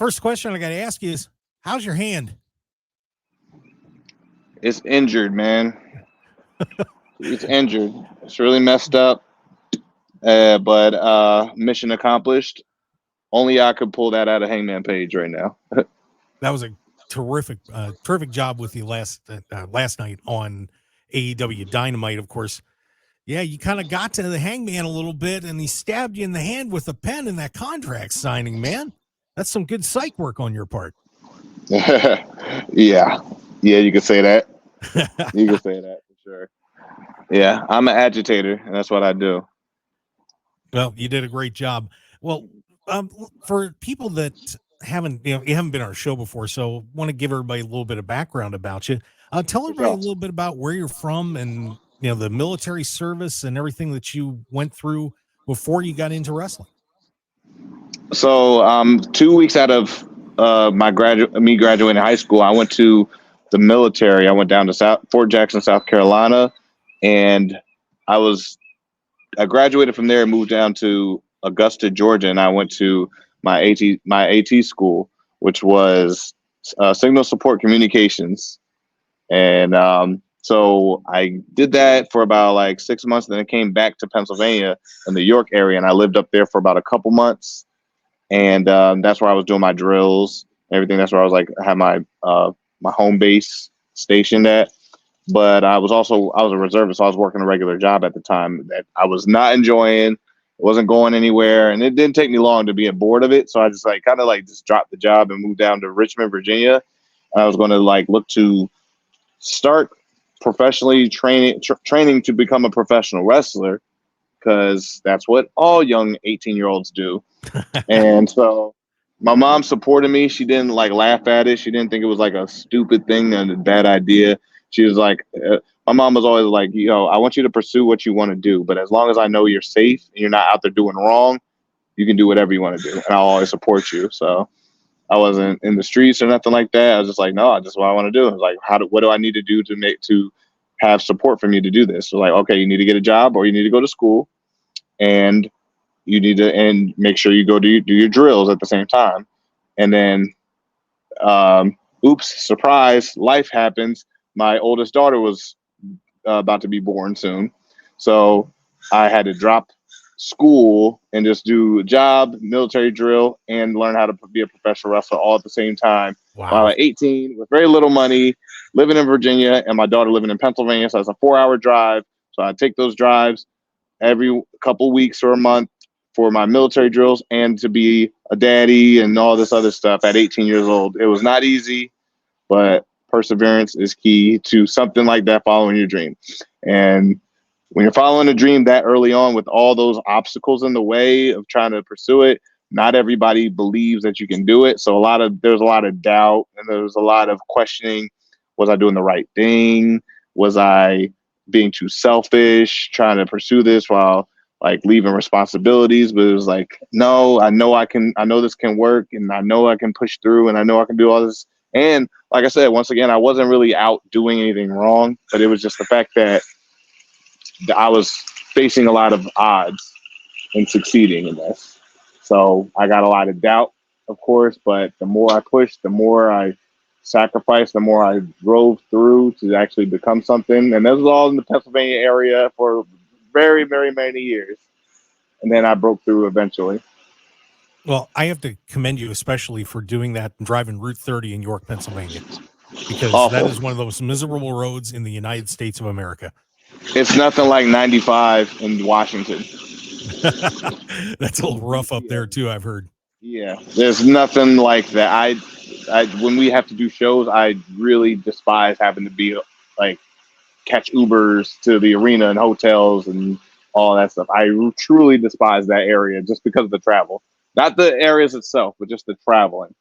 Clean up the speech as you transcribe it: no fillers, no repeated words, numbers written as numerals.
first question I got to ask you is, how's your hand? It's injured, man. It's injured. It's really messed up. But mission accomplished. Only I could pull that out of Hangman Page right now. That was a terrific job with you last night on AEW Dynamite, of course. Yeah, you kind of got to the Hangman a little bit, and he stabbed you in the hand with a pen in that contract signing, man. That's some good psych work on your part. Yeah, you could say that. You could say that for sure. Yeah, I'm an agitator, and that's what I do. Well, you did a great job. Well, for people that haven't been on our show before, so want to give everybody a little bit of background about you. Tell everybody a little bit about where you're from and the military service and everything that you went through before you got into wrestling. So 2 weeks out of me graduating high school, I went to the military. I went down to Fort Jackson, South Carolina, and I graduated from there and moved down to Augusta, Georgia, and I went to my AT school, which was Signal Support Communications. And so I did that for about like 6 months. Then I came back to Pennsylvania in the York area, and I lived up there for about a couple months. And that's where I was doing my drills, everything. That's where I was I had my home base stationed at. But I was a reservist, so I was working a regular job at the time that I was not enjoying. It wasn't going anywhere, and it didn't take me long to be bored of it. So I just just dropped the job and moved down to Richmond, Virginia. And I was going to look to start professionally training to become a professional wrestler, because that's what all young 18-year-olds do. And so my mom supported me. She didn't laugh at it. She didn't think it was a stupid thing and a bad idea. She was my mom was always I want you to pursue what you want to do, but as long as I know you're safe and you're not out there doing wrong, you can do whatever you want to do, and I'll always support you. So I wasn't in the streets or nothing like that. I was just no, that's what I want to do. I was what do I need to do to have support from you to do this? So okay, you need to get a job or you need to go to school, and you need to make sure you go do your drills at the same time. And then, oops, surprise, life happens. My oldest daughter was about to be born soon. So I had to drop school and just do a job, military drill, and learn how to be a professional wrestler all at the same time. Wow. While at 18, with very little money, living in Virginia, and my daughter living in Pennsylvania. So it's a 4-hour drive. So I take those drives every couple weeks or a month for my military drills and to be a daddy and all this other stuff at 18 years old. It was not easy, but perseverance is key to something like that, following your dream. And when you're following a dream that early on with all those obstacles in the way of trying to pursue it, not everybody believes that you can do it. So there's a lot of doubt, and there's a lot of questioning. Was I doing the right thing? Was I being too selfish, trying to pursue this while leaving responsibilities? But it was no, I know this can work, and I know I can push through, and I know I can do all this. And like I said, once again, I wasn't really out doing anything wrong, but it was just the fact that I was facing a lot of odds in succeeding in this. So I got a lot of doubt, of course, but the more I pushed, the more I sacrificed, the more I drove through to actually become something. And this was all in the Pennsylvania area for very, very many years. And then I broke through eventually. Well, I have to commend you especially for doing that and driving Route 30 in York, Pennsylvania, because Awful. That is one of those miserable roads in the United States of America. It's nothing like 95 in Washington. That's a little rough up there too, I've heard. Yeah, there's nothing like that. I when we have to do shows, I really despise having to be catch Ubers to the arena and hotels and all that stuff. I truly despise that area just because of the travel. Not the areas itself, but just the traveling.